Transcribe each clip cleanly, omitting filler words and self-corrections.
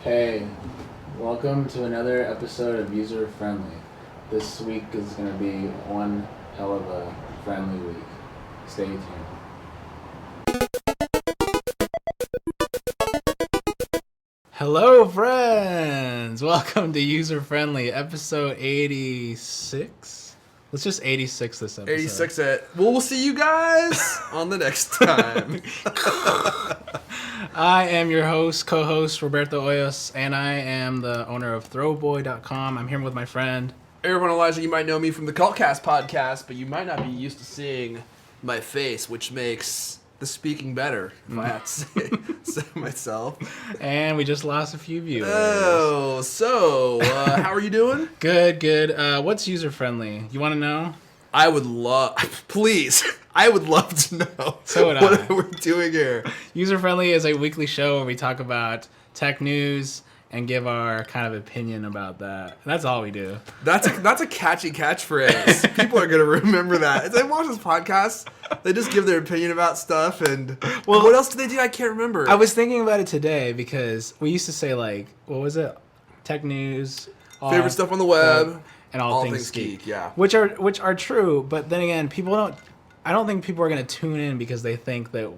Hey, welcome to another episode of User Friendly. This week is going to be one hell of a friendly week. Stay tuned. Hello, friends! Welcome to User Friendly, episode 86. Let's just 86 this episode. 86 it. Well, we'll see you guys on the next time. I am your host, co-host, Roberto Hoyos, and I am the owner of Throwboy.com. I'm here with my friend. Everyone, Elijah, you might know me from the Cultcast podcast, but you might not be used to seeing my face, which makes the speaking better, if I have to say so myself. And we just lost a few viewers. Oh, so, how are you doing? Good. What's user-friendly? You want to know? I would love, please, I would love to know So would what I. we're doing here. User-friendly is a weekly show where we talk about tech news and give our kind of opinion about that. That's all we do. That's a catchy catchphrase. People are gonna remember that. As they watch this podcast, they just give their opinion about stuff, and what else do they do? I can't remember. I was thinking about it today because we used to say, like, what was it? Tech news. Favorite stuff on the web. And all things geek. Yeah. Which are true, but then again, I don't think people are going to tune in because they think that,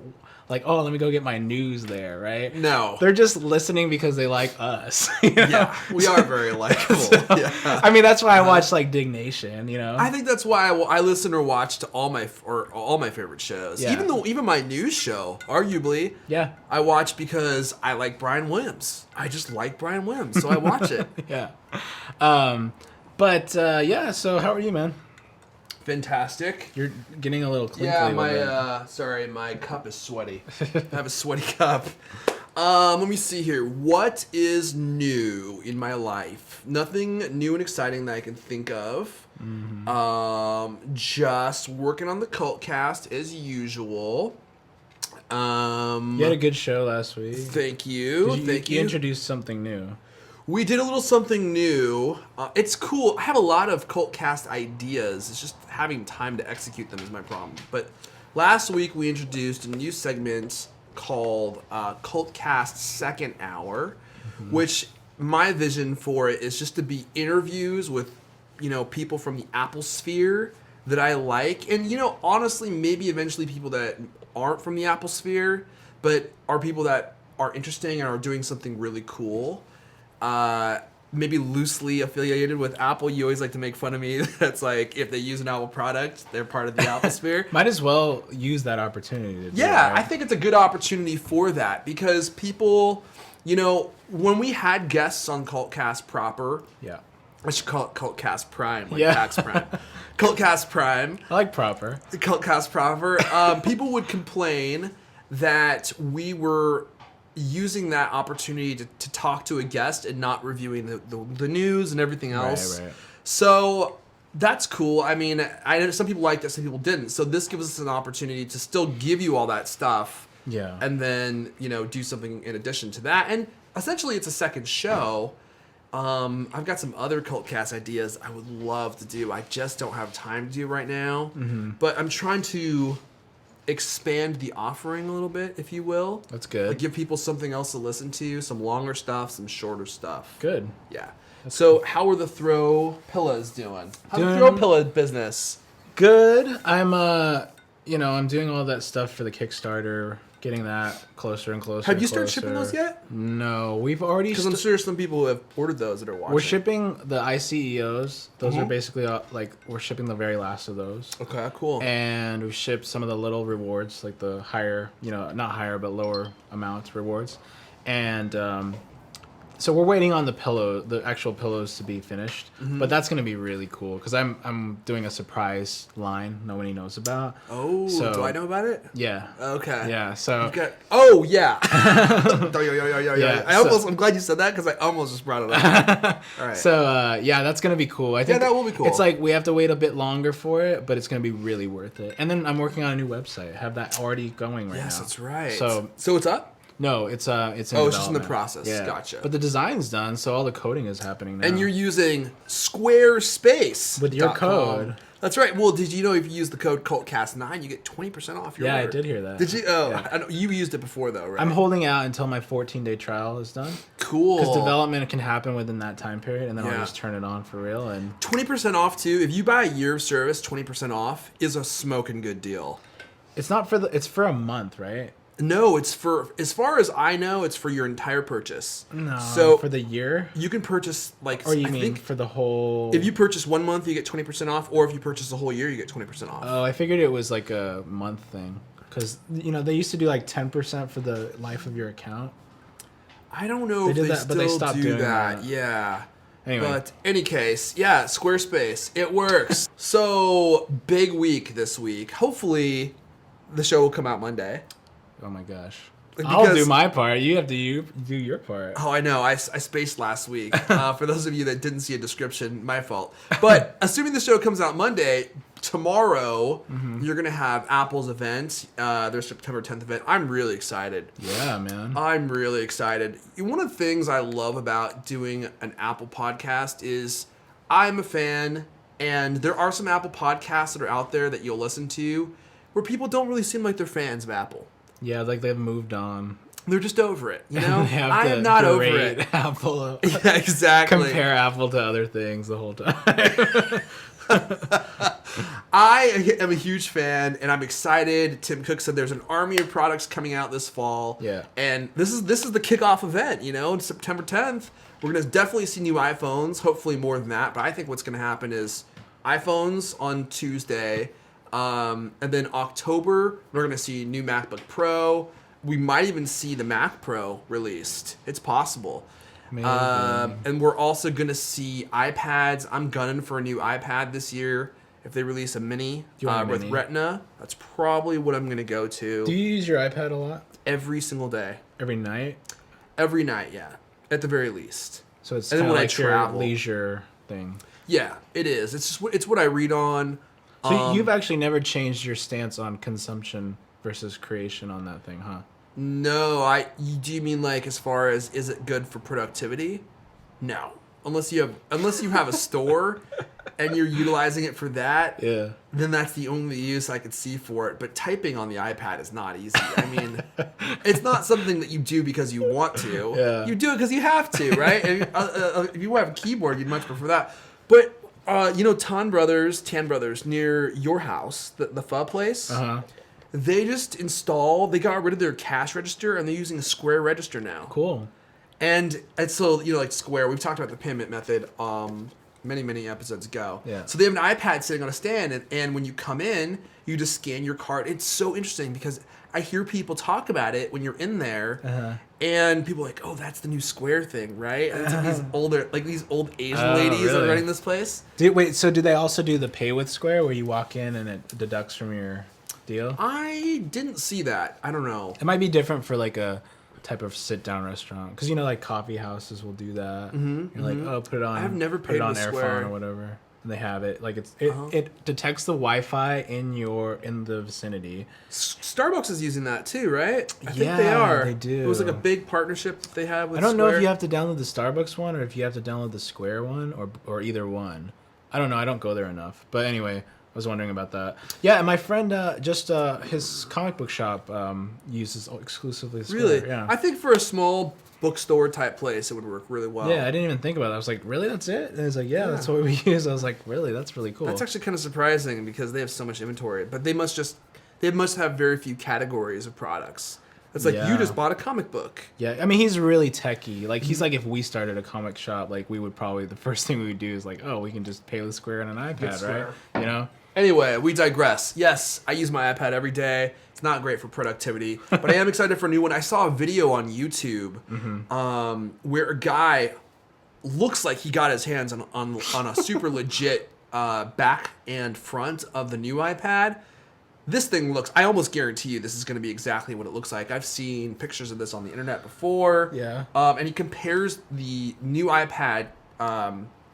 like, oh, let me go get my news there, right? No. They're just listening because they like us. You know? Yeah, we are very likable. Yeah. I mean, that's why I watch, like, Dignation, you know? I think that's why I listen or watch to all my favorite shows. Yeah. Even my news show, arguably, Yeah. I watch because I like Brian Williams. I just like Brian Williams, so I watch it. Yeah. Yeah, so how are you, man? Fantastic. You're getting a little crinkly. Yeah, my cup is sweaty. I have a sweaty cup. Let me see here. What is new in my life? Nothing new and exciting that I can think of. Mm-hmm. Just working on the Cultcast as usual. You had a good show last week. Thank you. Thank you. You introduced something new. We did a little something new. It's cool. I have a lot of Cultcast ideas. It's just having time to execute them is my problem. But last week we introduced a new segment called Cultcast Second Hour, which my vision for it is just to be interviews with, people from the Apple sphere that I like. And, honestly, maybe eventually people that aren't from the Apple sphere, but are people that are interesting and are doing something really cool. Maybe loosely affiliated with Apple. You always like to make fun of me. That's like, if they use an Apple product, they're part of the Apple sphere. Might as well use that opportunity to do Yeah, it, right? I think it's a good opportunity for that because people, when we had guests on Cultcast proper, Yeah. I should call it Cultcast Prime, like Yeah. Tax Prime. Cultcast Prime. I like proper. Cultcast proper. People would complain that we were using that opportunity to talk to a guest and not reviewing the news and everything else. Right. So that's cool. I mean, I know some people liked it, some people didn't. So this gives us an opportunity to still give you all that stuff. Yeah. And then, do something in addition to that. And essentially it's a second show. I've got some other Cultcast ideas I would love to do. I just don't have time to do right now. Mm-hmm. But I'm trying to expand the offering a little bit, if you will. That's good. Like give people something else to listen to, some longer stuff, some shorter stuff. Good. Yeah. So how are the throw pillows doing? How's the Doing- throw pillow business? Good. I'm I'm doing all that stuff for the Kickstarter, getting that closer and closer. Have you started shipping those yet? No, we've already. Because I'm sure some people who have ordered those that are watching. We're shipping the ICEOs. Those are basically we're shipping the very last of those. Okay, cool. And we've shipped some of the little rewards, like the higher, not higher, but lower amount rewards. And so we're waiting on the actual pillows to be finished. But that's going to be really cool because I'm doing a surprise line nobody knows about. Oh, so, do I know about it? Yeah. Okay. Yeah, so... Oh, yeah. Yeah, I'm glad you said that because I almost just brought it up. All right. So, that's going to be cool. I think that will be cool. It's like we have to wait a bit longer for it, but it's going to be really worth it. And then I'm working on a new website. I have that already going right now. Yes, that's right. So it's up? No, it's in it's just in the development. process. Yeah. Gotcha. But the design's done, so all the coding is happening now. And you're using Squarespace. With your code. That's right. Well, did you know if you use the code CultCast9, you get 20% off your order? I did hear that. Did you? Oh, yeah. I know, you used it before, though, right? I'm holding out until my 14-day trial is done. cool. Because development can happen within that time period, and then Yeah. I'll just turn it on for real. And 20% off too. If you buy a year of service, 20% off is a smoking good deal. it's not for it's for a month, right? No, it's for, as far as I know, it's for your entire purchase. No, So for the year, you can purchase like, or you I mean think for the whole? if you purchase 1 month, you get 20% off, or if you purchase the whole year, you get 20% off. Oh, I figured it was like a month thing. Because, they used to do like 10% for the life of your account. I don't know They if did they that, still but they stopped do doing that. that. Yeah. Anyway. But any case, yeah, Squarespace, it works. So big week this week. Hopefully, the show will come out Monday. Oh my gosh. Because- I'll do my part. You have to do your part. Oh, I know. I spaced last week. For those of you that didn't see a description, my fault. But assuming the show comes out Monday, tomorrow you're gonna have Apple's event, their September 10th event. I'm really excited. Yeah, man. I'm really excited. One of the things I love about doing an Apple podcast is I'm a fan, and there are some Apple podcasts that are out there that you'll listen to where people don't really seem like they're fans of Apple. Yeah, like they've moved on. They're just over it, you know? They have I to am not over berate it. Apple. Yeah, exactly. Compare Apple to other things the whole time. I am a huge fan, and I'm excited. Tim Cook said there's an army of products coming out this fall. Yeah. And this is the kickoff event, on September 10th. We're going to definitely see new iPhones, hopefully more than that. But I think what's going to happen is iPhones on Tuesday, and then October, we're going to see new MacBook Pro. We might even see the Mac Pro released. It's possible. Maybe. And we're also going to see iPads. I'm gunning for a new iPad this year. If they release a mini You want a with mini? Retina, that's probably what I'm going to go to Do you use your iPad a lot? every single day. Every night? Every night, yeah. At the very least. So it's And then kind of when I like your travel. leisure thing. Yeah, it is. It's what I read on. So you've actually never changed your stance on consumption versus creation on that thing, huh? No, do you mean like as far as is it good for productivity? No. Unless you have a store and you're utilizing it for that, Yeah. then that's the only use I could see for it. But typing on the iPad is not easy. I mean, it's not something that you do because you want to. Yeah. You do it because you have to, right? And, if you have a keyboard, you'd much prefer that. But Tan Brothers near your house, the pho place. Uh-huh. They just they got rid of their cash register and they're using a Square register now. Cool. And so, like Square, we've talked about the payment method many episodes ago. Yeah. So they have an iPad sitting on a stand, and when you come in, you just scan your card. It's so interesting because I hear people talk about it when you're in there, and people are like, oh, that's the new Square thing, right? And it's like these old Asian ladies that are really? running this place. So do they also do the pay with Square where you walk in and it deducts from your deal? I didn't see that. I don't know. It might be different for like a type of sit-down restaurant because like coffee houses will do that. You're like, oh, put it on. I've never put it paid on with Airphone Square. or whatever, and they have it. Like it detects the Wi-Fi in the vicinity. Starbucks is using that too, right? I think they Yeah, are. they do. It was like a big partnership that they had with I don't know Square. if you have to download the Starbucks one or if you have to download the Square one or either one. I don't know. I don't go there enough. But anyway, I was wondering about that. Yeah, and my friend his comic book shop uses exclusively Square. Really? Yeah. I think for a small bookstore type place, it would work really well. Yeah, I didn't even think about it. I was like, really? That's it? And he's like, yeah, that's what we use. I was like, really? That's really cool. That's actually kind of surprising because they have so much inventory, but they must have very few categories of products. It's like Yeah. you just bought a comic book. Yeah, I mean, he's really techie. Like, he's like, if we started a comic shop, like, we would probably, the first thing we would do is like, oh, we can just pay with Square on an iPad, Square. right? You know? Anyway, we digress. Yes, I use my iPad every day. It's not great for productivity, but I am excited for a new one. I saw a video on YouTube where a guy looks like he got his hands on a super legit back and front of the new iPad. This thing looks, I almost guarantee you this is going to be exactly what it looks like. I've seen pictures of this on the internet before. Yeah. And he compares the new iPad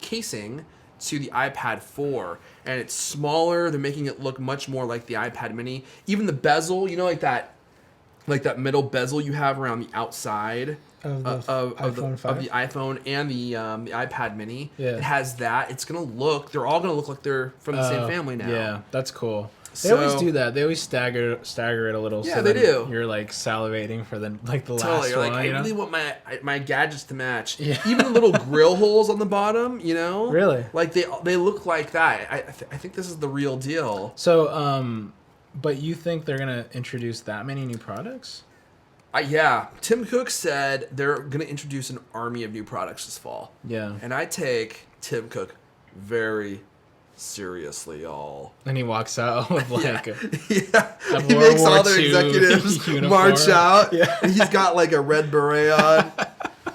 casing to the iPad 4, and it's smaller. They're making it look much more like the iPad mini. Even the bezel, like that middle bezel you have around the outside Of the iPhone 5? of the iPhone and the iPad mini. Yeah. It has that. They're all gonna look like they're from the same family now. Yeah, that's cool. They always do that. They always stagger it a little. Yeah, so they then do. You're like salivating for the last Totally. one. I you know? really want my gadgets to match. Yeah. Even the little grill holes on the bottom, you know? Really? Like they look like that. I think this is the real deal. So, but you think they're gonna introduce that many new products? Yeah. Tim Cook said they're gonna introduce an army of new products this fall. Yeah. And I take Tim Cook very seriously, y'all. And he walks out with like Yeah. a He World makes War all their II executives uniform. march out. Yeah. And he's got like a red beret on.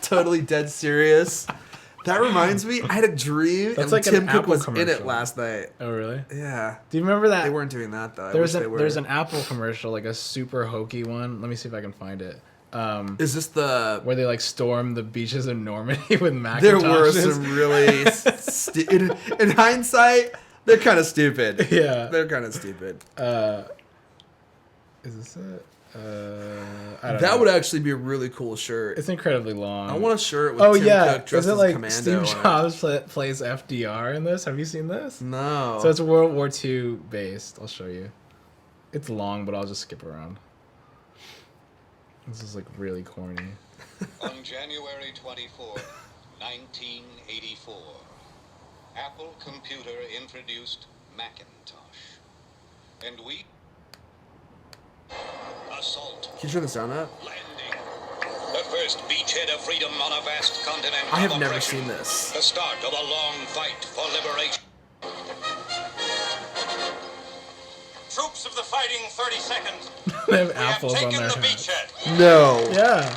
Totally dead serious. That reminds me, I had a dream That's and like an Tim Cook Apple was in it commercial. last night. Oh really? Yeah. Do you remember that? They weren't doing that though. There's There's an Apple commercial, like a super hokey one. Let me see if I can find it. Is this the... Where they like storm the beaches of Normandy with There Macintoshes. were some really... in hindsight, they're kind of stupid. Yeah. They're kind of stupid. Is this it? I don't know. That would actually be a really cool shirt. It's incredibly long. I want a shirt with Oh Tim yeah, Cook dressed is it as like Commando Steve on it. Jobs plays FDR in this? Have you seen this? No. So it's World War II based. I'll show you. It's long, but I'll just skip around. This is like really corny. On January 24, 1984, Apple Computer introduced Macintosh. And we... Assault. Can you turn this down up? Landing. The first beachhead of freedom on a vast continent. I have of never oppression. seen this. The start of a long fight for liberation. Troops of the fighting 32nd. They have We have apples on taken their the hats. beachhead. No. Yeah.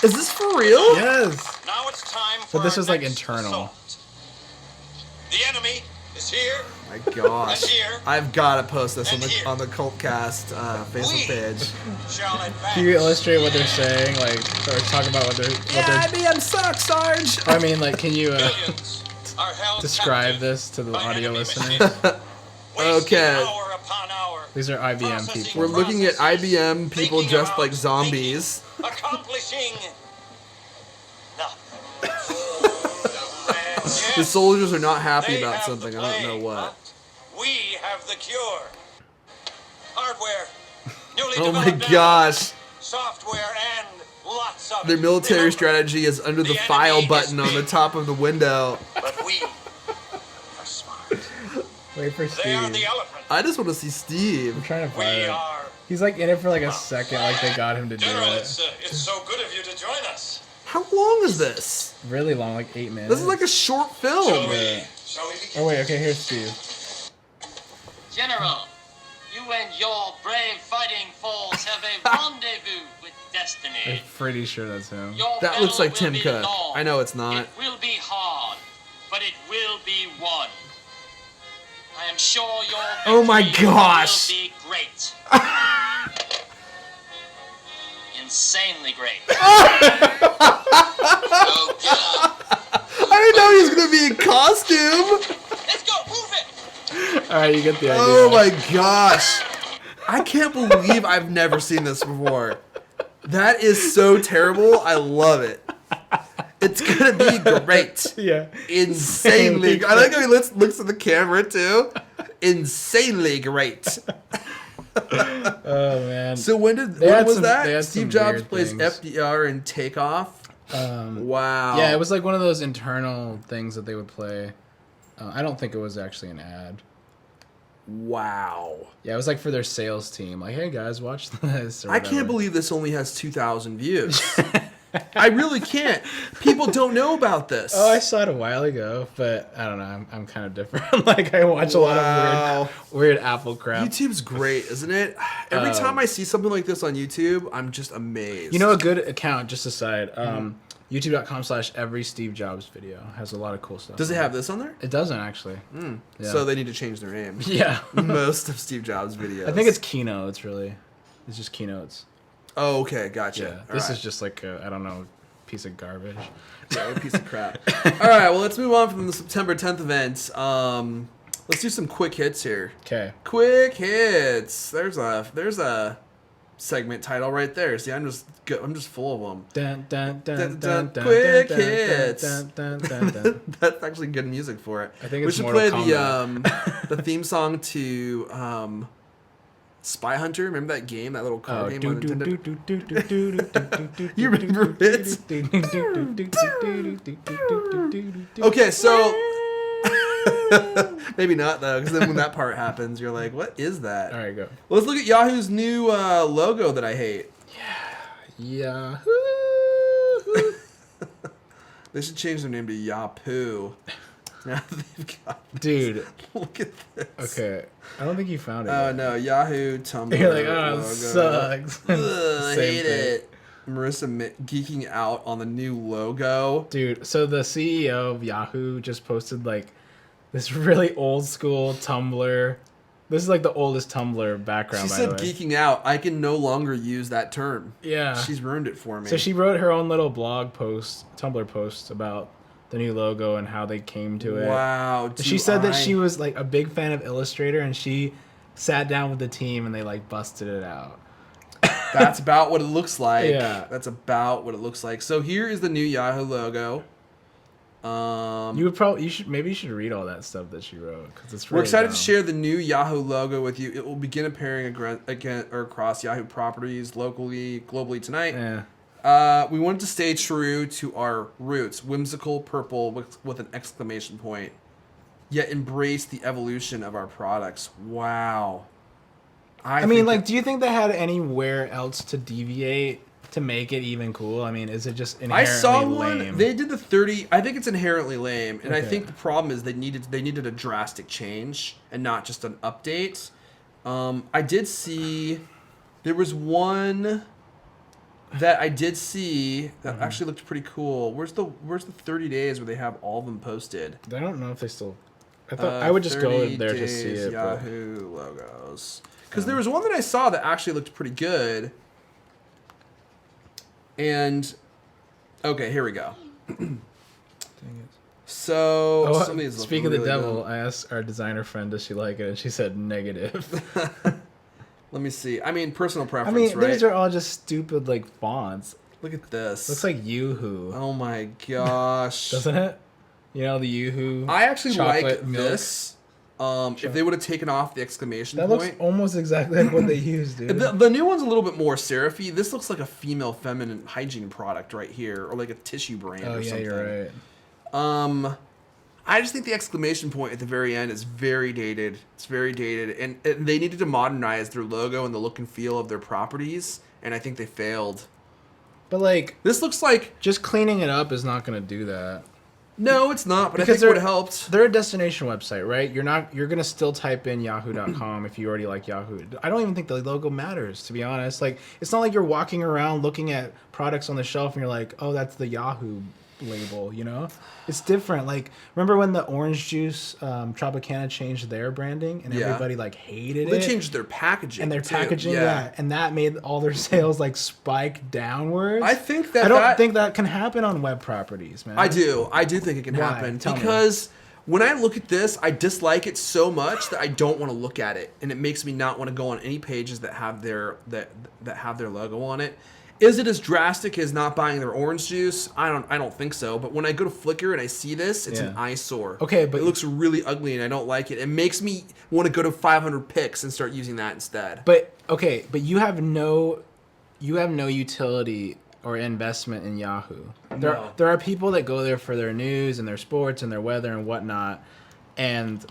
Is this for real? Yes. Now it's time for But this our was like next internal. assault. The enemy is here. My gosh. And here. I've got to post this And here. on the Cultcast Facebook page. Shall advance. Can you illustrate what they're saying, like, or talk about what they're? IBM sucks, Sarge. I mean, like, can you Millions are held describe captive this to the by audio enemy listeners? machines. Wasting Okay. hour upon hour. These are IBM Processing people. We're looking at processes, IBM people thinking dressed about like zombies. thinking, accomplishing nothing. The soldiers are not happy They about have something. the I don't know plague, what. but we have the cure. Hardware, newly Oh my developed gosh. software, and lots of Their it. military Remember, strategy is under the the file enemy button is on the big. top of the window. But we are smart. Wait for They are the Steve. elephant. I just want to see Steve. I'm trying to We find it. are. He's like in it for like a second, like they got him to do General, it. it's so good of you to join us. How long is this? Really long, like 8 minutes. This is like a short film. Shall we Yeah. begin? Oh wait, okay, here's Steve. General, you and your brave fighting foes have a rendezvous with I'm destiny. pretty sure that's him. Your That looks battle like will Tim be Cook. long. I know it's not. It will be hard, but it will be won. I am sure your Oh my victory gosh. will be great. Insanely great. Oh, get up. I didn't know he was gonna be in costume. Let's go, prove it! All right, you get the idea. Oh my gosh. I can't believe I've never seen this before. That is so terrible. I love it. It's gonna be great. Yeah. Insanely. I like how he looks at the camera too. Insanely great. Oh man. So when had was some- they that? had Steve some Jobs weird plays things. FDR in Takeoff. Wow. Yeah, it was like one of those internal things that they would play. I don't think it was actually an ad. Wow. Yeah, it was like for their sales team. Like, hey guys, watch this. Or I can't whatever. believe this only has 2,000 views. I really can't. People don't know about this. Oh, I saw it a while ago, but I don't know. I'm kind of different. Like, I watch a lot Wow. of weird Apple crap. YouTube's great, isn't it? Every time I see something like this on YouTube, I'm just amazed. You know, a good account, just aside, youtube.com/every Steve Jobs video has a lot of cool stuff. Does it have this on there? It doesn't actually. Yeah. So they need to change their name. Yeah. Most of Steve Jobs' videos. I think it's keynotes, really. It's just keynotes. Oh, okay, gotcha. Yeah. All This right. is just like a, I don't know, piece of garbage. Yeah, a piece of crap. All right, well, let's move on from the September 10th event. Let's do some quick hits here. Okay. Quick hits. There's a segment title right there. See, I'm just full of them. Dun, dun, dun, dun, dun, Quick dun, dun, hits. dun, dun, dun, dun. That's actually good music for it. I think we it's should Mortal play Kombat. the theme song to Spy Hunter. Remember that game, that little car game on Nintendo? You remember it? Okay, so maybe not though, because then when that part happens, you're like, "What is that?" All right, go. Well, let's look at Yahoo's new logo that I hate. Yahoo. They should change their name to Yahoo. Now they've got Dude. Look at this. Okay. I don't think you found it. Oh yet. no, Yahoo Tumblr. You're like, oh, logo. it sucks. Ugh, I Same hate thing. it. Marissa geeking out on the new logo. Dude, so the CEO of Yahoo just posted like this really old school Tumblr. This is like the oldest Tumblr background. She by said the way. geeking out. I can no longer use that term. Yeah. She's ruined it for me. So she wrote her own little blog post, Tumblr post about the new logo and how they came to it. Wow. She said that she was like a big fan of Illustrator and she sat down with the team and they like busted it out. That's about what it looks like. Yeah. That's about what it looks like. So here is the new Yahoo logo. You should read all that stuff that she wrote because it's. We're Really excited dumb. to share the new Yahoo logo with you. It will begin appearing again or across Yahoo properties locally, globally tonight. Yeah. We wanted to stay true to our roots, whimsical purple with an exclamation point, yet embrace the evolution of our products. Wow. I mean, like, do you think they had anywhere else to deviate to make it even cool? I mean, is it just I inherently saw lame? one. They did the 30. I think it's inherently lame, and I Okay. think the problem is they needed a drastic change and not just an update. I did see there was one that I did see that actually looked pretty cool. Where's the 30 days where they have all of them posted? I don't know if they still. I thought I would just go 30 there to see days it. But Yahoo logos. Because there was one that I saw that actually looked pretty good. And okay, here we go. So oh, some of these look speaking of the really devil, good. I asked our designer friend, does she like it? And she said negative. Let me see. I mean, personal I preference, mean, right? these are all just stupid like fonts. Look at this. Looks like YooHoo, Oh my gosh. doesn't it? You know the YooHoo. I actually like chocolate milk? this. If they would have taken off the exclamation That point. looks almost exactly like what they used, dude. The new one's a little bit more serify. This looks like a female feminine hygiene product right here, or like a tissue brand oh or yeah, something. you're right. I just think the exclamation point at the very end is very dated. It's very dated, and they needed to modernize their logo and the look and feel of their properties, and I think they failed. But like, This looks like just cleaning it up is not going to do that. no, it's not, but Because I think it would have helped. They're a destination website, right? You're gonna still type in yahoo.com if you already like Yahoo. I don't even think the logo matters, to be honest. Like, it's not like you're walking around looking at products on the shelf and you're like, oh, that's the Yahoo label, you know? It's different. Like, remember when the orange juice Tropicana changed their branding and Yeah. everybody like hated They it? changed their packaging And their too. packaging, yeah, and that made all their sales like spike downwards. I think that I don't that- think that can happen on web properties, man. I do think it can Why? happen Tell me. because when I look at this, I dislike it so much that I don't want to look at it, and it makes me not want to go on any pages that have their that have their logo on it. Is it as drastic as not buying their orange juice? I don't think so. But when I go to Flickr and I see this, it's an Yeah. eyesore. Okay, but- it looks really ugly and I don't like it. It makes me want to go to 500 pics and start using that instead. But okay, but you have no utility or investment in Yahoo. No. There are people that go there for their news and their sports and their weather and whatnot. And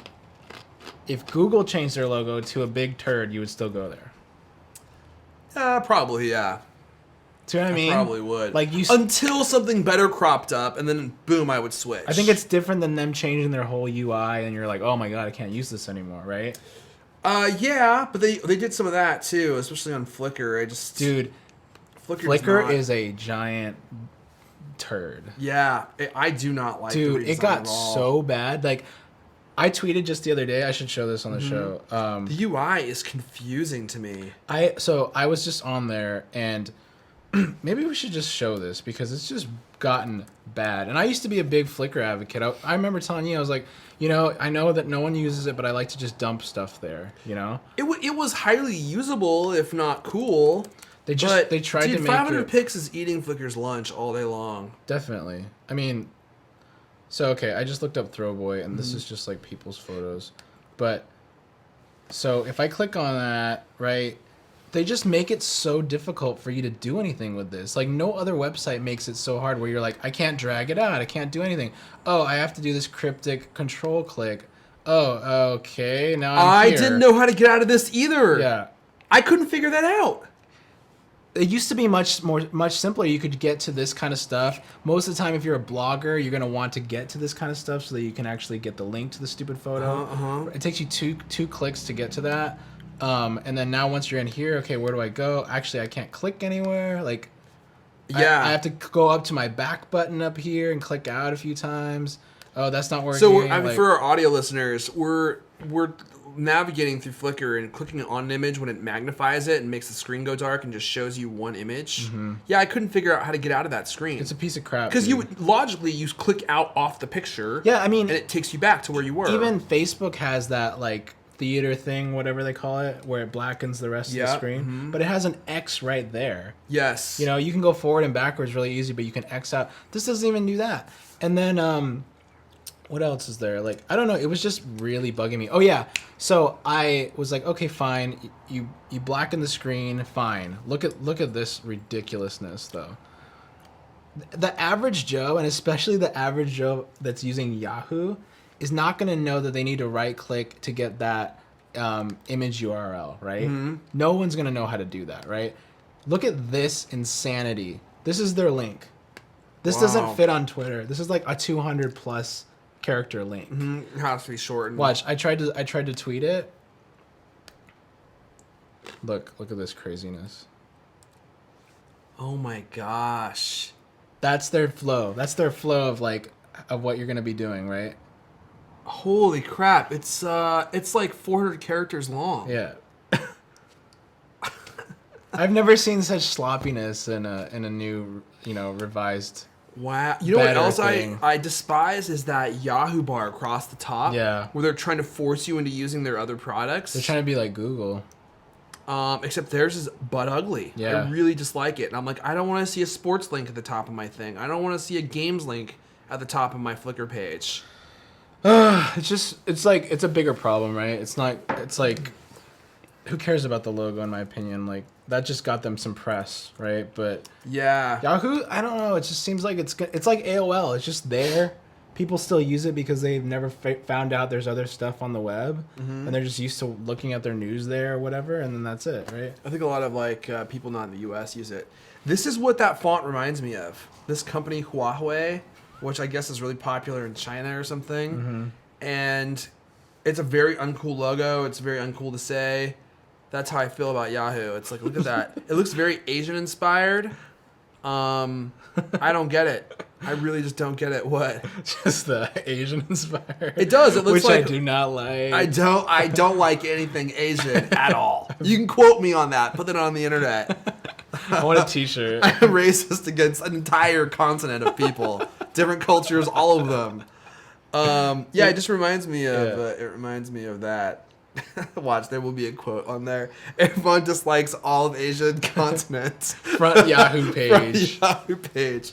if Google changed their logo to a big turd, you would still go there. Probably, yeah. Do you know what I mean? Probably would. Like until something better cropped up, and then boom, I would switch. I think it's different than them changing their whole UI, and you're like, oh my god, I can't use this anymore, right? Yeah, but they did some of that too, especially on Flickr. Dude, Flickr is a giant turd. Yeah, I do not like. Dude, the it redesign got at all. so bad. Like, I tweeted just the other day. I should show this on the show. The UI is confusing to me. I was just on there and maybe we should just show this because it's just gotten bad. And I used to be a big Flickr advocate. I remember telling you, I was like, I know that no one uses it, but I like to just dump stuff there, It was highly usable, if not cool. They tried to make 500 it... pics is eating Flickr's lunch all day long. Definitely. I mean, so, okay, I just looked up Throwboy, and this is just, like, people's photos. But, so, if I click on that, right, they just make it so difficult for you to do anything with this. Like, no other website makes it so hard where you're like, I can't drag it out, I can't do anything. Oh, I have to do this cryptic control click. Oh, okay, now I'm here. I didn't know how to get out of this either. Yeah. I couldn't figure that out. It used to be much simpler. You could get to this kind of stuff. Most of the time, if you're a blogger, you're going to want to get to this kind of stuff so that you can actually get the link to the stupid photo. It takes you two clicks to get to that. And then now once you're in here, okay, where do I go? Actually, I can't click anywhere. Like, yeah, I have to go up to my back button up here and click out a few times. Oh, that's not working. So for our audio listeners, we're navigating through Flickr and clicking on an image when it magnifies it and makes the screen go dark and just shows you one image. Yeah, I couldn't figure out how to get out of that screen. It's a piece of crap. Because you click out off the picture. Yeah, I mean, and it takes you back to where you were. Even Facebook has that like theater thing, whatever they call it, where it blackens the rest of the screen. But it has an X right there. Yes. You can go forward and backwards really easy, but you can X out. This doesn't even do that. And then what else is there? Like, I don't know. It was just really bugging me. Oh, yeah. So I was like, okay, fine. You blacken the screen. Fine. Look at this ridiculousness, though. The average Joe, and especially the average Joe that's using Yahoo, is not going to know that they need to right-click to get that image URL, right? No one's going to know how to do that, right? Look at this insanity. This is their link. This doesn't fit on Twitter. This is like a 200-plus character link. It has to be shortened. Watch, I tried to tweet it. Look at this craziness. Oh my gosh. That's their flow. That's their flow of what you're gonna be doing, right? Holy crap! It's like 400 characters long. Yeah. I've never seen such sloppiness in a new, revised. Wow. You know what else thing. I despise is that Yahoo bar across the top. Yeah. Where they're trying to force you into using their other products. They're trying to be like Google. Except theirs is butt ugly. Yeah. I really dislike it. And I'm like, I don't want to see a sports link at the top of my thing. I don't want to see a games link at the top of my Flickr page. It's a bigger problem, right? It's like, who cares about the logo, in my opinion? Like, that just got them some press, right? But yeah, Yahoo, I don't know. It just seems like it's like AOL. It's just there. People still use it because they've never found out there's other stuff on the web, and they're just used to looking at their news there or whatever, and then that's it, right? I think a lot of people not in the U.S. use it. This is what that font reminds me of. This company Huawei, which I guess is really popular in China or something, and it's a very uncool logo. It's very uncool to say. That's how I feel about Yahoo. It's like, look at that. It looks very Asian inspired. I don't get it. I really just don't get it. What? Just the Asian inspired. It does. It looks which like I do not like. I don't like anything Asian at all. You can quote me on that. Put that on the internet. I want a T-shirt. I'm racist against an entire continent of people, different cultures, all of them. It just reminds me of. It reminds me of that. Watch, there will be a quote on there. Everyone dislikes all of Asian continent. Front Yahoo page. Front Yahoo page.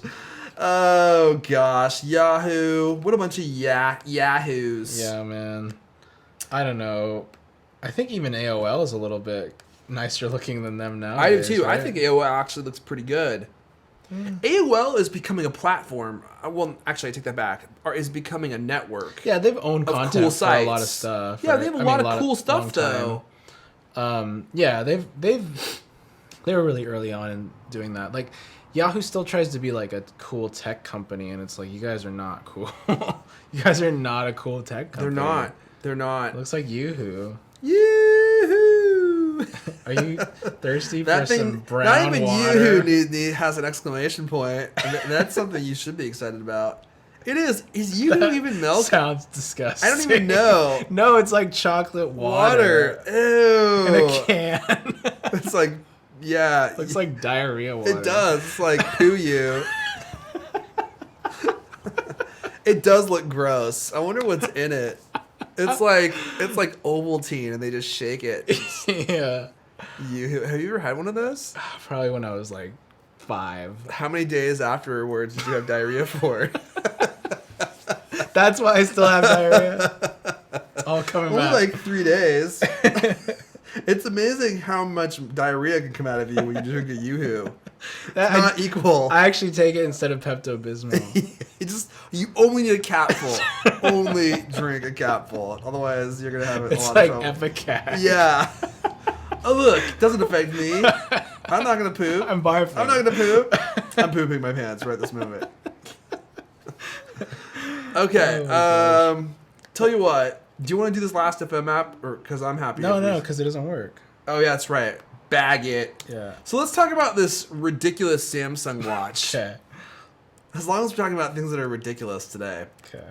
Oh gosh, Yahoo! What a bunch of Yahoos. Yeah, man. I don't know. I think even AOL is a little bit nicer looking than them now. I do too. Right? I think AOL actually looks pretty good. AOL is becoming a platform. Well, actually, I take that back. Or is becoming a network. Yeah, they've owned content cool for a lot of stuff. Yeah, right? They have a lot of cool stuff though. Yeah, they were really early on in doing that. Like, Yahoo still tries to be like a cool tech company, and it's like, you guys are not cool. You guys are not a cool tech company. They're not. It looks like YooHoo. YooHoo! Are you thirsty for some brown not even water? YooHoo has an exclamation point. That's something you should be excited about. It is. Is YooHoo even milk? Sounds disgusting. I don't even know. No, it's like chocolate water. Ew. In a can. It's like Yeah. Looks like diarrhea water. It does. It's like poo you. It does look gross. I wonder what's in it. It's like Ovaltine, and they just shake it. Yeah. Have you ever had one of those? Probably when I was like 5. How many days afterwards did you have diarrhea for? That's why I still have diarrhea. It's all coming Only back. like 3 days. It's amazing how much diarrhea can come out of you when you drink a YooHoo. Not equal. I actually take it instead of Pepto-Bismol. You only need a capful. Only drink a capful. Otherwise, you're gonna have a It's lot like of trouble. Epicac. Yeah. Oh look, it doesn't affect me. I'm not gonna poop. I'm barfing. I'm not gonna poop. I'm pooping my pants right this moment. Okay. Oh Tell you what. Do you want to do this last FM app, or because I'm happy? No, if we- because it doesn't work. Oh yeah, that's right. Bag it. Yeah. So let's talk about this ridiculous Samsung watch. Okay. As long as we're talking about things that are ridiculous today. Okay.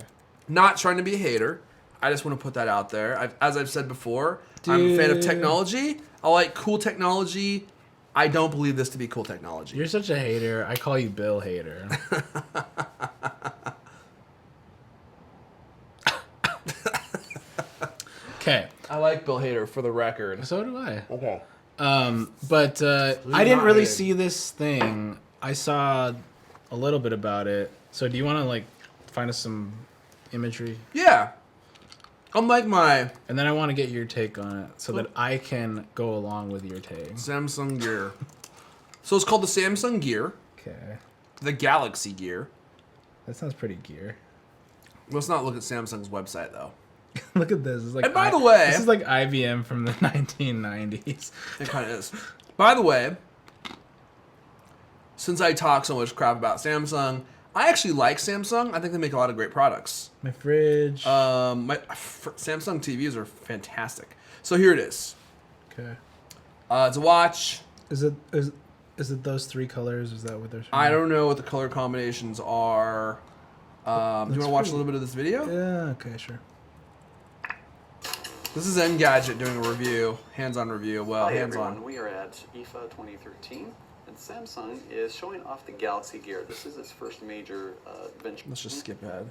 Not trying to be a hater. I just want to put that out there. As I've said before, I'm a fan of Dude. technology. I like cool technology. I don't believe this to be cool technology. You're such a hater. I call you Bill Hater. Okay. I like Bill Hader for the record. So do I. Okay. But I didn't not really hating. see this thing. I saw a little bit about it. So do you want to like find us some imagery? Yeah. Unlike my And then I want to get your take on it so that I can go along with your take. Samsung Gear. So it's called the Samsung Gear, Okay. the Galaxy Gear. That sounds pretty gear. Let's not look at Samsung's website though. Look at this. It's like And by the way- this is like IBM from the 1990s. It kind of is. By the way, since I talk so much crap about Samsung, I actually like Samsung. I think they make a lot of great products. My fridge. Samsung TVs are fantastic. So here it is. Okay. It's a watch. Is it those 3 colors? Is that what they're showing? I don't know what the color combinations are. Do you want to watch a little bit of this video? Yeah. Okay. Sure. This is Engadget doing a review, hands-on review. Well, Hi hands-on. everyone, we are at IFA 2013 and Samsung is showing off the Galaxy Gear. This is its first major venture. Let's just skip ahead.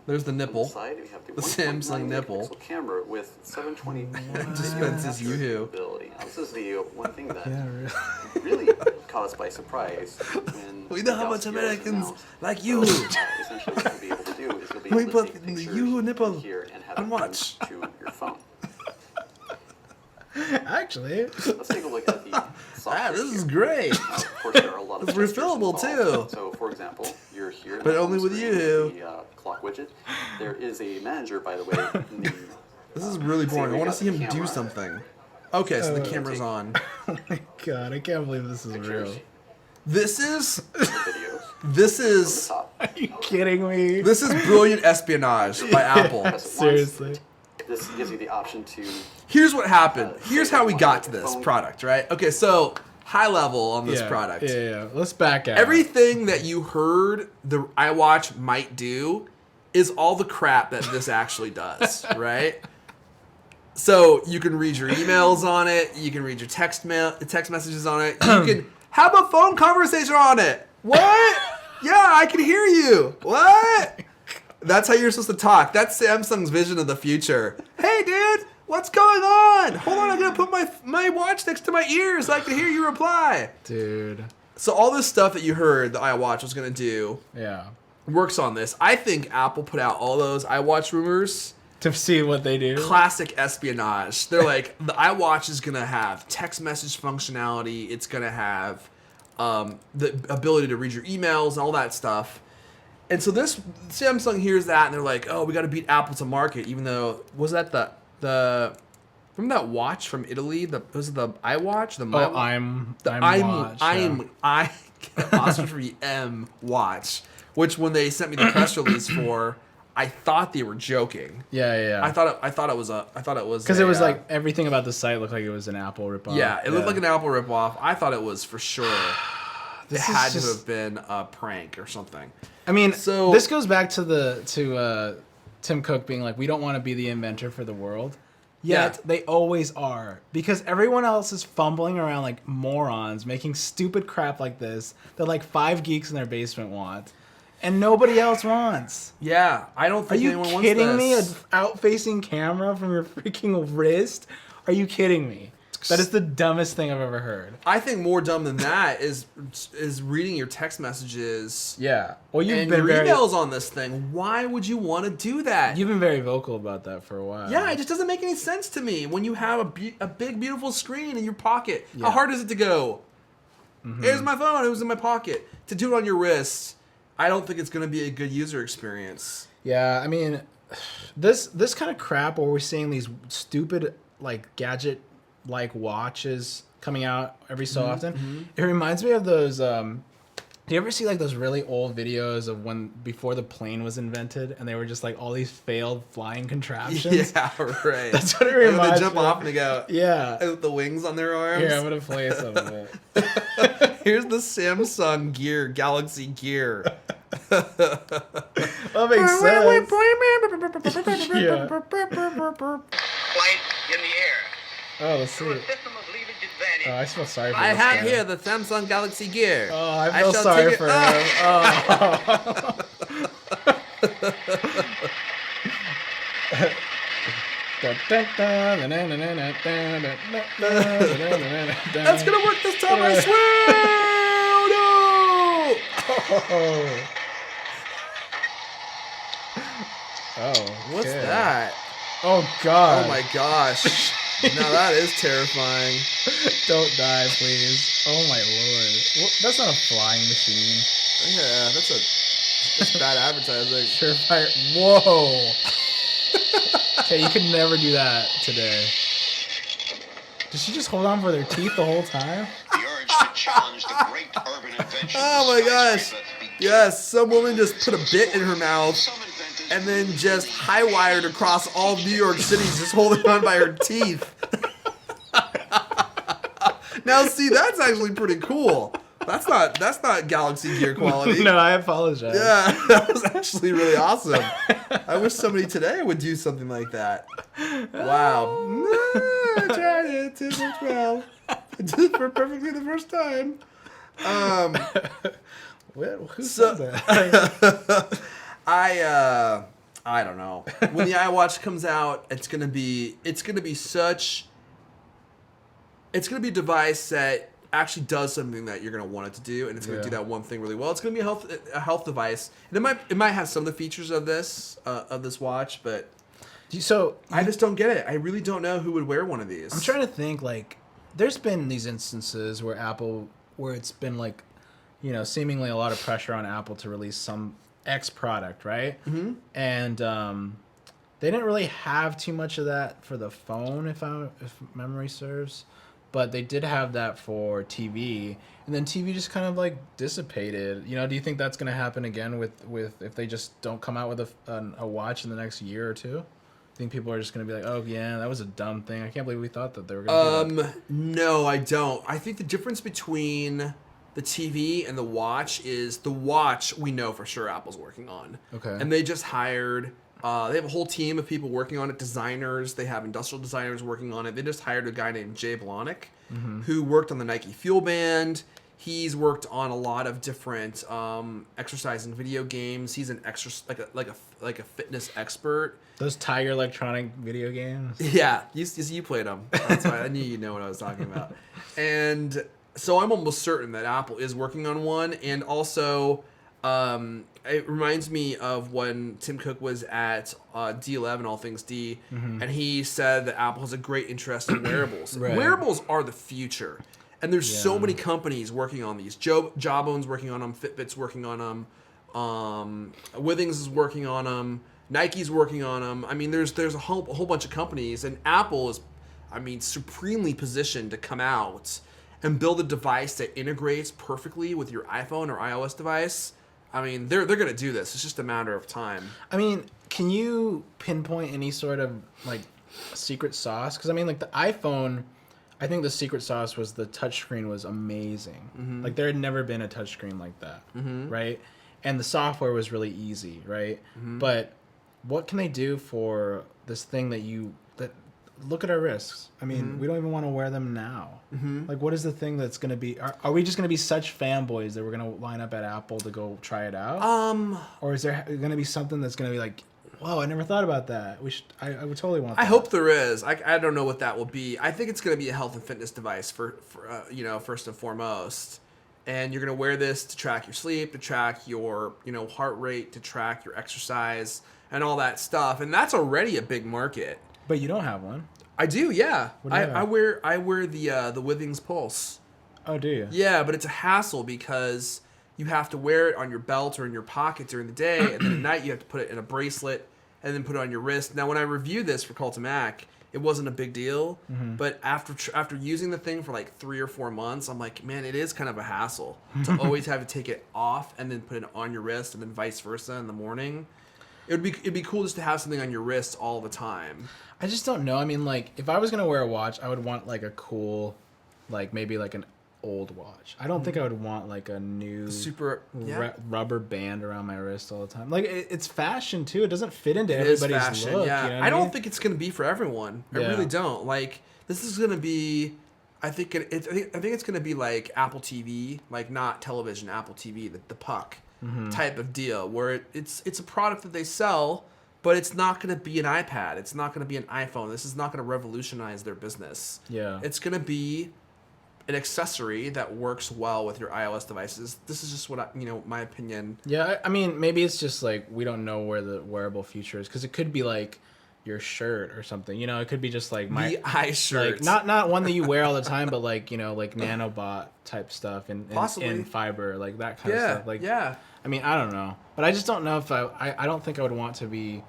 There's the nipple. On the side, we have the, The 1.9 Samsung nipple. megapixel camera with 720 Dispenses YooHoo. ability. Now, this is the one thing that Yeah. really caught us by surprise when We know how much Galaxy Gear was Americans announced. like YooHoo. Essentially, what you'll be able to do is you'll be We able to put take the pictures YooHoo Nipple here and have on it watch. linked to your phone. Actually. Let's take a look at the software This is here. great. Now, of course, there are a lot of It's gestures refillable, involved. too. So, for example, you're here. in But the only home with screen YooHoo. The clock widget. There is a manager, by the way. In the, This is really boring. I we want to got see him the do camera. something. Okay, so the camera's on. Oh my god! I can't believe this is Pictures. real. This is the videos. this On the is top. Are you kidding me? this is brilliant espionage by Apple. Press it once. Seriously. This gives you the option to Here's what happened. Here's how we got to this product, right? Okay, so high level on this Yeah, product. Yeah. Let's back out. Everything that you heard the iWatch might do is all the crap that this actually does, right? So you can read your emails on it. You can read your text messages on it. You can have a phone conversation on it. What? Yeah, I can hear you. What? That's how you're supposed to talk. That's Samsung's vision of the future. Hey, dude, what's going on? Hold on, I'm gonna put my watch next to my ear so I can hear you reply. Dude. So all this stuff that you heard the iWatch was gonna do Yeah. works on this. I think Apple put out all those iWatch rumors. To see what they do. Classic espionage. They're like, the iWatch is gonna have text message functionality. It's gonna have the ability to read your emails and all that stuff. And so this Samsung hears that and they're like, oh, we got to beat Apple to market. Even though was that the remember that watch from Italy? Was it the iWatch? The Oh, I'm watch, apostrophe M watch. Which when they sent me the press release for, I thought they were joking. Yeah. I thought it was Because it was like everything about the site looked like it was an Apple ripoff. yeah, it looked like an Apple ripoff. I thought it was for sure. It This is had to just- have been a prank or something. I mean, So- this goes back to Tim Cook being like, we don't want to be the inventor for the world. Yet Yeah. they always are. Because everyone else is fumbling around like morons, making stupid crap like this that like 5 geeks in their basement want. And nobody else wants. Yeah, I don't Are think you anyone kidding wants me? An this. out-facing camera from your freaking wrist? Are you kidding me? That is the dumbest thing I've ever heard. I think more dumb than that is reading your text messages Yeah. Well, you've and been your very emails on this thing. Why would you want to do that? you've been very vocal about that for a while. Yeah, it just doesn't make any sense to me when you have a big, beautiful screen in your pocket. Yeah. How hard is it to go? Here's my phone. It was in my pocket. To do it on your wrist, I don't think it's going to be a good user experience. Yeah, I mean, this kind of crap where we're seeing these stupid like gadget like watches coming out every so often. It reminds me of those. Do you ever see like those really old videos of when before the plane was invented and they were just like all these failed flying contraptions? Yeah, right. That's what it Like when reminds they jump me. off and they go Yeah. with the wings on their arms. Here, I'm gonna play some of it. Here's the Samsung Gear, Galaxy Gear. That makes sense. Yeah. Flight in the air. Oh, let's see. A system of leverage advantage. Oh, I feel sorry for I this have guy. here the Samsung Galaxy Gear. Oh, I feel shall sorry take it- for Ah! him. That's gonna work this time, I swear! Oh, Oh, no! What's okay. that? Oh God! Oh my gosh! Now that is terrifying. Don't die, please! Oh my lord! That's not a flying machine. Yeah, that's bad advertising. Surefire. Whoa! Okay, you could never do that today. Did she just hold on for their teeth the whole time? The urge to challenge the great urban invention. Oh my gosh! Yes, some woman just put a bit in her mouth Some inventors and then just high-wired across all of New York City, just holding on by her teeth. Now, see, that's actually pretty cool. That's not Galaxy Gear quality. No, I apologize. Yeah, that was actually really awesome. I wish somebody today would do something like that. Wow. I tried it. It worked well. I did it perfectly the first time. Who So- said that? I don't know. When the iWatch comes out, it's gonna be a device that actually does something that you're gonna want it to do, and it's gonna Yeah. do that one thing really well. It's gonna be a health device, and it might have some of the features of this watch, but So I just don't get it. I really don't know who would wear one of these. I'm trying to think, like, there's been these instances where it's been like, seemingly a lot of pressure on Apple to release some X product, right? Mm-hmm. And they didn't really have too much of that for the phone, if memory serves, but they did have that for TV, and then TV just kind of like dissipated. Do you think that's going to happen again with if they just don't come out with a watch in the next year or two? I think people are just going to be like, oh, yeah, that was a dumb thing. I can't believe we thought that they were going to do that. No, I don't. I think the difference between the TV and the watch is the watch we know for sure Apple's working on. Okay. And they just hired, they have a whole team of people working on it, designers. They have industrial designers working on it. They just hired a guy named Jay Blahnik, who worked on the Nike Fuel Band. He's worked on a lot of different exercise and video games. He's an like a fitness expert. Those Tiger Electronic video games? Yeah, you played them. That's why I knew you'd know what I was talking about. And so I'm almost certain that Apple is working on one. And also, it reminds me of when Tim Cook was at D11, All Things D, and he said that Apple has a great interest in wearables. Right. Wearables are the future. And there's so many companies working on these. Jawbone's working on them. Fitbit's working on them. Withings is working on them. Nike's working on them. I mean, there's a whole bunch of companies, and Apple is, supremely positioned to come out and build a device that integrates perfectly with your iPhone or iOS device. I mean, they're going to do this. It's just a matter of time. I mean, can you pinpoint any sort of, like, secret sauce? Because, I mean, like, the iPhone, I think the secret sauce was the touchscreen was amazing. Mm-hmm. Like, there had never been a touchscreen like that, right? And the software was really easy, right? Mm-hmm. But what can they do for this thing that look at our wrists. I mean, we don't even want to wear them now. Like, what is the thing that's going to be? Are we just going to be such fanboys that we're going to line up at Apple to go try it out? Or is there going to be something that's going to be like, whoa, I never thought about that. I would totally want that. I hope there is. I don't know what that will be. I think it's going to be a health and fitness device for first and foremost. And you're going to wear this to track your sleep, to track your, heart rate, to track your exercise and all that stuff. And that's already a big market. But you don't have one. I do, yeah. What do you have? I wear the Withings Pulse. Oh, do you? Yeah, but it's a hassle because you have to wear it on your belt or in your pocket during the day, and then at night you have to put it in a bracelet and then put it on your wrist. Now, when I reviewed this for Call to Mac, it wasn't a big deal, but after using the thing for like 3 or 4 months, I'm like, man, it is kind of a hassle to always have to take it off and then put it on your wrist and then vice versa in the morning. It'd be cool just to have something on your wrist all the time. I just don't know. I mean, like, if I was gonna wear a watch, I would want like a cool, like maybe like an old watch. I don't think I would want like a new rubber band around my wrist all the time. Like, it's fashion too. It doesn't fit into everybody's fashion, look. yeah. You know I don't think it's gonna be for everyone. I Yeah. really don't. Like, this is gonna be. I think it's gonna be like Apple TV, like not television, Apple TV, the puck type of deal, where it's a product that they sell, but it's not gonna be an iPad. It's not gonna be an iPhone. This is not gonna revolutionize their business. Yeah. It's gonna be an accessory that works well with your iOS devices. This is just what my opinion. Yeah, I mean, maybe it's just like we don't know where the wearable future is, because it could be like your shirt or something. It could be just like The eye shirt. like not one that you wear all the time, but like like nanobot type stuff and Possibly. in fiber, like that kind of stuff. Like, yeah. I mean, I don't know, but I just don't know if I don't think I would want to be.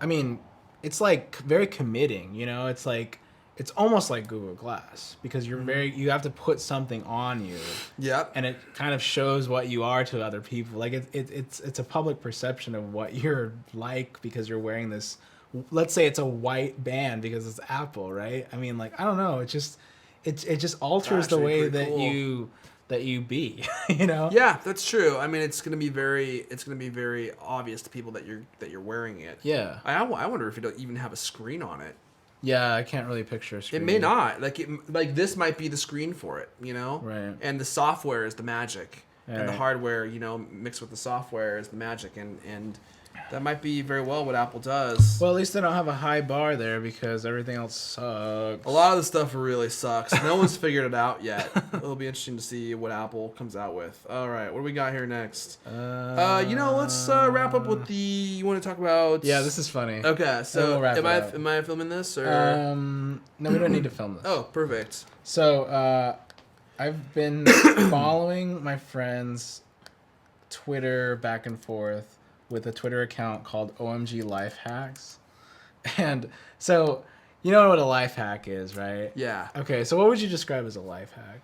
I mean, it's like very committing. It's like. It's almost like Google Glass, because you have to put something on you. Yep. And it kind of shows what you are to other people. Like it's a public perception of what you're like because you're wearing this. Let's say it's a white band because it's Apple, right? I mean, like, I don't know. It just alters the way that cool. you be. Yeah, that's true. I mean, it's gonna be very obvious to people that you're wearing it. Yeah. I wonder if it'll even have a screen on it. Yeah, I can't really picture a screen. It may not. Like this might be the screen for it, Right. And the software is the magic, and the Right. hardware, mixed with the software is the magic, and that might be very well what Apple does. Well, at least they don't have a high bar there because everything else sucks. A lot of the stuff really sucks. No one's figured it out yet. It'll be interesting to see what Apple comes out with. All right, what do we got here next? Let's wrap up with the. You want to talk about? Yeah, this is funny. Okay, so we'll wrap it up. am I filming this or? No, we don't need to film this. Oh, perfect. So, I've been following my friend's Twitter back and forth with a Twitter account called OMG Lifehacks. And so, you know what a life hack is, right? Yeah. Okay, so what would you describe as a life hack?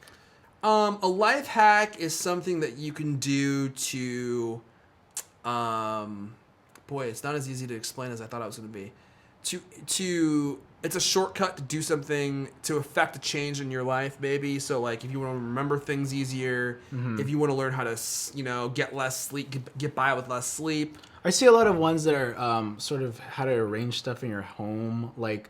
A life hack is something that you can do to, boy, it's not as easy to explain as I thought it was going to be. It's a shortcut to do something to affect a change in your life, maybe. So, like, if you want to remember things easier, if you want to learn how to, get less sleep, get by with less sleep. I see a lot of ones that are sort of how to arrange stuff in your home. Like,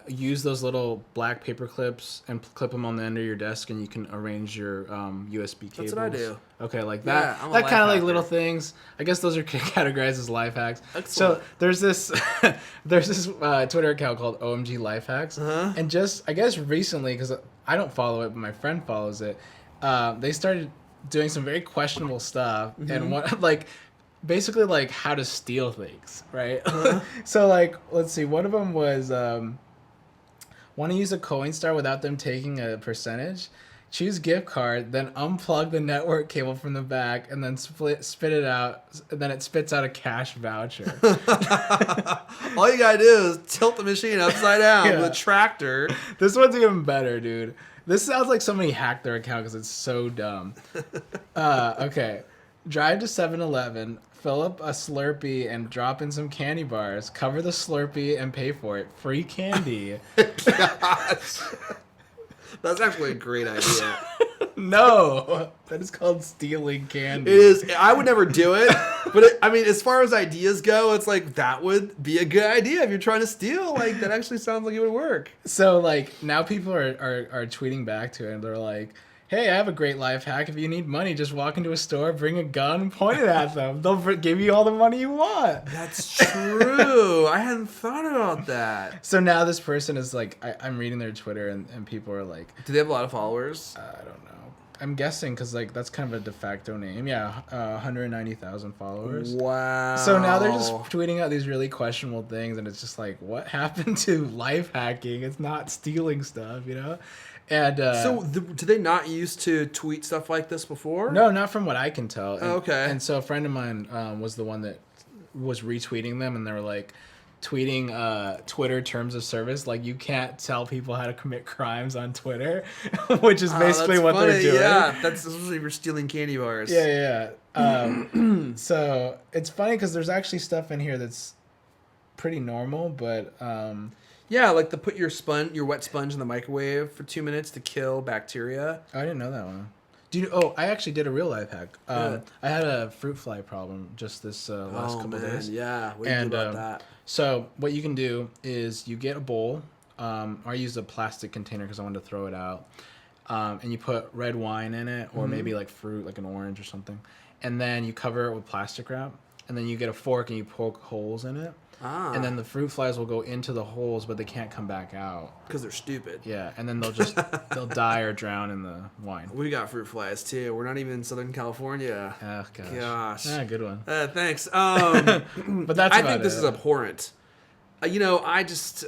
use those little black paper clips and clip them on the end of your desk, and you can arrange your USB cables. That's what I do. Okay, like Yeah, that. I'm a That life kind of like hacker. little things. I guess those are categorized as life hacks. Excellent. So there's this Twitter account called OMG Lifehacks, and just I guess recently, because I don't follow it, but my friend follows it. They started doing some very questionable stuff, and what basically like how to steal things, right? So like, let's see, one of them was want to use a Coinstar without them taking a percentage. Choose gift card, then unplug the network cable from the back, and then spit it out. And then it spits out a cash voucher. All you gotta do is tilt the machine upside down Yeah. with a tractor. This one's even better, dude. This sounds like somebody hacked their account because it's so dumb. Okay. Drive to 7-Eleven, fill up a Slurpee, and drop in some candy bars. Cover the Slurpee and pay for it. Free candy. Gosh. That's actually a great idea. No, that is called stealing candy. It is. I would never do it, But I mean, as far as ideas go, it's like that would be a good idea if you're trying to steal. Like that actually sounds like it would work. So like now people are tweeting back to it and they're like, hey, I have a great life hack. If you need money, just walk into a store, bring a gun, point it at them. They'll give you all the money you want. That's true. I hadn't thought about that. So now this person is like, I'm reading their Twitter and people are like, Do they have a lot of followers? I don't know. I'm guessing because like that's kind of a de facto name. Yeah, 190,000 followers. Wow. So now they're just tweeting out these really questionable things, and it's just like, what happened to life hacking? It's not stealing stuff, you know? And do they not used to tweet stuff like this before? no, not from what I can tell. And, Okay. And so a friend of mine was the one that was retweeting them, and they were like tweeting Twitter terms of service, like you can't tell people how to commit crimes on Twitter, which is basically that's what funny. they're doing. Yeah, that's especially if you're stealing candy bars. Yeah. So it's funny because there's actually stuff in here that's pretty normal, but Yeah, like to put your wet sponge in the microwave for 2 minutes to kill bacteria. I didn't know that one. Oh, I actually did a real life hack. I had a fruit fly problem just this last couple days. Yeah, what do you do about that? So what you can do is you get a bowl. I used a plastic container because I wanted to throw it out. And you put red wine in it, or maybe like fruit, like an orange or something. And then you cover it with plastic wrap. And then you get a fork and you poke holes in it. And then the fruit flies will go into the holes, but they can't come back out. Because they're stupid. Yeah, and then they'll die or drown in the wine. We got fruit flies too. We're not even in Southern California. Oh, gosh. Gosh. Good one. Thanks. But that's I about think this it. is abhorrent. I just...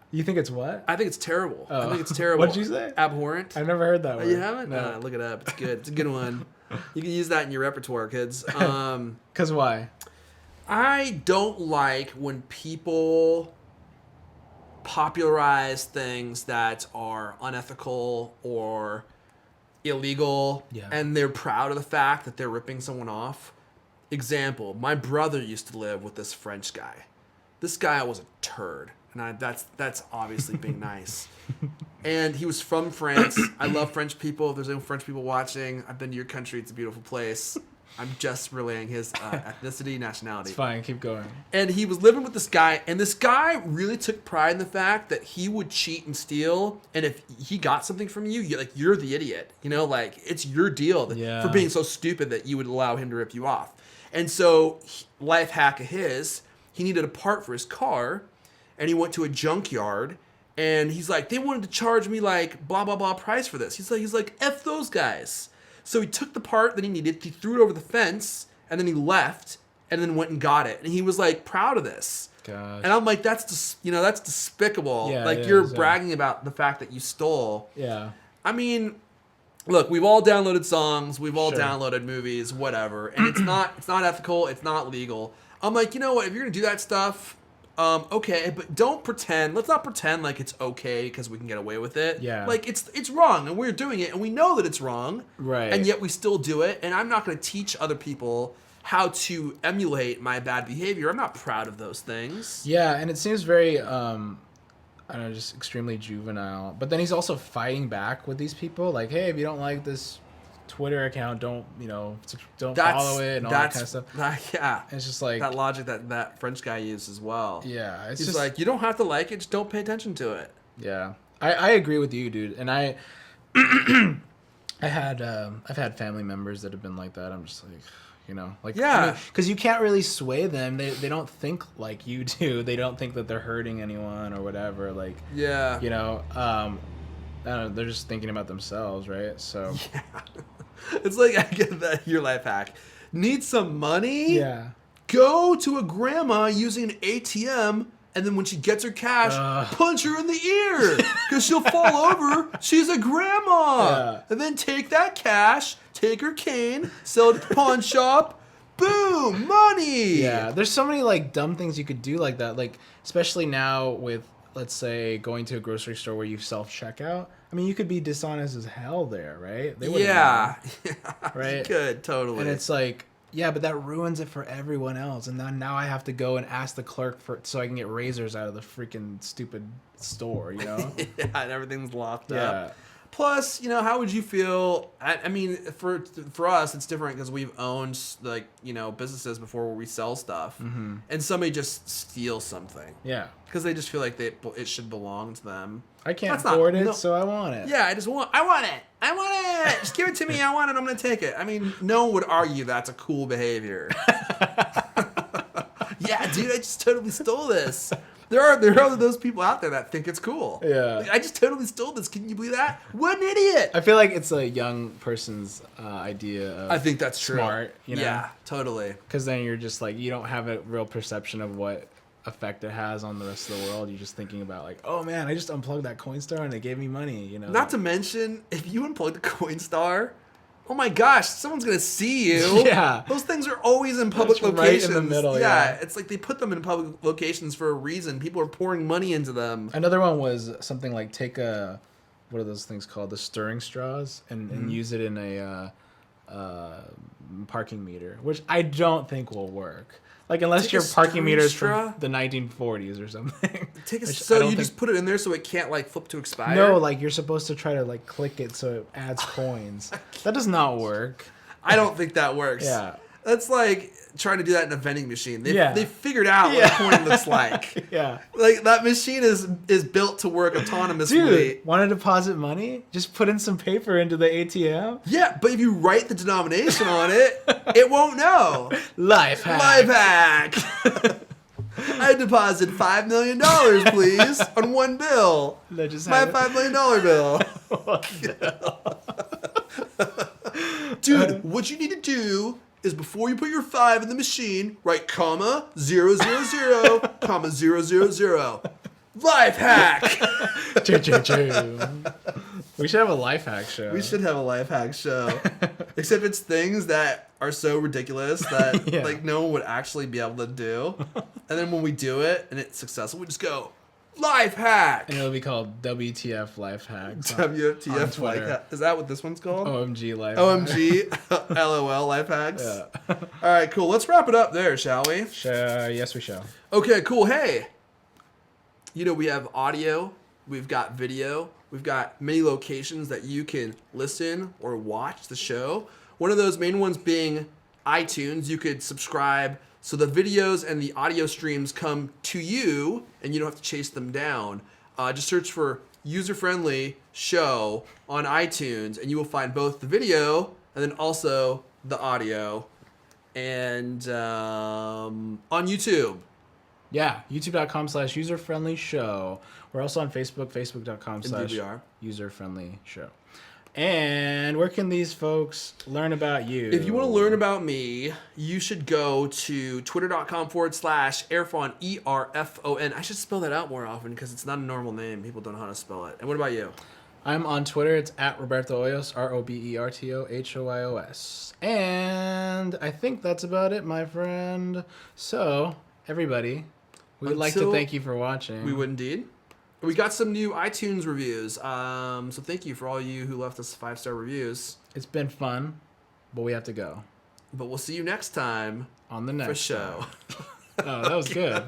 You think it's what? I think it's terrible. Oh. I think it's terrible. What'd you say? Abhorrent. I've never heard that word. You haven't? No. Look it up. It's good. It's a good one. You can use that in your repertoire, kids. Because why? I don't like when people popularize things that are unethical or illegal, and they're proud of the fact that they're ripping someone off. Example, my brother used to live with this French guy. This guy was a turd, and that's obviously being nice. And he was from France. I love French people. If there's any French people watching, I've been to your country. It's a beautiful place. I'm just relaying his ethnicity, nationality. It's fine. Keep going. And he was living with this guy, and this guy really took pride in the fact that he would cheat and steal. And if he got something from you, you're the idiot. It's your deal for being so stupid that you would allow him to rip you off. And so, life hack of his, he needed a part for his car, and he went to a junkyard. And he's like, they wanted to charge me like blah blah blah price for this. He's like, F those guys. So he took the part that he needed, he threw it over the fence, and then he left, and then went and got it. And he was like proud of this. Gosh. And I'm like, that's despicable. Yeah, like it you're is, bragging about the fact that you stole. Yeah. I mean, look, we've all downloaded songs, we've all Sure. downloaded movies, whatever, and it's not ethical, it's not legal. I'm like, you know what? If you're gonna do that stuff, okay, but don't pretend. Let's not pretend like it's okay because we can get away with it. Yeah. Like it's wrong, and we're doing it, and we know that it's wrong. Right. And yet we still do it. And I'm not going to teach other people how to emulate my bad behavior. I'm not proud of those things. Yeah, and it seems very, I don't know, just extremely juvenile. But then he's also fighting back with these people, like, hey, if you don't like this Twitter account, don't follow it and all that kind of stuff. Yeah. It's just like that logic that French guy used as well. Yeah, it's He's just like, you don't have to like it, just don't pay attention to it. Yeah, I agree with you, dude. And I've had family members that have been like that. I'm just like, yeah, because you can't really sway them. They don't think like you do. They don't think that they're hurting anyone or whatever. Like, yeah, I don't know, they're just thinking about themselves, right? So yeah. It's like, I get that, your life hack. Need some money? Yeah. Go to a grandma using an ATM, and then when she gets her cash, punch her in the ear, because she'll fall over. She's a grandma. Yeah. And then take that cash, take her cane, sell it at the pawn shop. Boom, money. Yeah, there's so many like dumb things you could do like that. Like, especially now with, let's say, going to a grocery store where you self-checkout. I mean, you could be dishonest as hell there, right? They wouldn't know, right? You could, totally. And it's like, yeah, but that ruins it for everyone else. And then now I have to go and ask the clerk so I can get razors out of the freaking stupid store, Yeah, and everything's locked up. Plus, you know, how would you feel? I mean, for us, it's different because we've owned like, you know, businesses before where we sell stuff, and somebody just steals something. Yeah. Because they just feel like it should belong to them. I can't That's not- afford it, no. so I want it. Yeah, I want it. Just give it to me. I want it. I'm gonna take it. I mean, no one would argue that's a cool behavior. Yeah, dude, I just totally stole this. There are those people out there that think it's cool. Yeah. Like, I just totally stole this. Can you believe that? What an idiot. I feel like it's a young person's idea of I think that's true. smart, you know? Yeah, totally. Because then you're just like, you don't have a real perception of what effect it has on the rest of the world. You're just thinking about like, oh man, I just unplugged that Coinstar and they gave me money, you know? Not to mention, if you unplug the Coinstar, oh my gosh, someone's gonna see you. Yeah. Those things are always in public It's right in locations. the middle, yeah, yeah. it's like they put them in public locations for a reason. People are pouring money into them. Another one was something like take what are those things called? The stirring straws and use it in a parking meter, which I don't think will work. Like unless Take your a parking stirring meter is straw? from the 1940s or something. So you just put it in there so it can't like flip to expire? No, like you're supposed to try to like click it so it adds coins. That does not work. I don't think that works. Yeah. That's like trying to do that in a vending machine. They Yeah. figured out what a coin looks like. Yeah. Like that machine is built to work autonomously. Dude, want to deposit money? Just put in some paper into the ATM. Yeah, but if you write the denomination on it, it won't know. Life hack. Life hack. I deposit $5 million, please, on one bill. They just My have it- $5 million bill. Dude, what you need to do is before you put your 5 in the machine, write comma 000, comma 000. Life hack. Choo, choo, choo. We should have a life hack show. We should have a life hack show. Except it's things that are so ridiculous that Yeah. like no one would actually be able to do. And then when we do it and it's successful, we just go, life hack. And it'll be called WTF life hacks. on WTF life Twitter. hack. Is that what this one's called? OMG life hack. OMG, LOL life hacks. Yeah. All right, cool. Let's wrap it up there, shall we? Yes, we shall. Okay, cool. Hey, you know, we have audio, we've got video, we've got many locations that you can listen or watch the show. One of those main ones being iTunes. You could subscribe so the videos and the audio streams come to you and you don't have to chase them down. Just search for user-friendly show on iTunes and you will find both the video and then also the audio. And on YouTube. Yeah, youtube.com/user-friendly-show. We're also on Facebook, facebook.com/user-friendly-show. DVR. And where can these folks learn about you? If you want to learn about me, you should go to twitter.com/Erfon, ERFON. I should spell that out more often because it's not a normal name. People don't know how to spell it. And what about you? I'm on Twitter. It's at Roberto Hoyos, ROBERTOHOYOS. And I think that's about it, my friend. So, everybody, we'd like to Until- thank you for watching. We would indeed. We got some new iTunes reviews. So thank you for all you who left us 5-star reviews. It's been fun, but we have to go. But we'll see you next time On the for next show. Oh, that was good.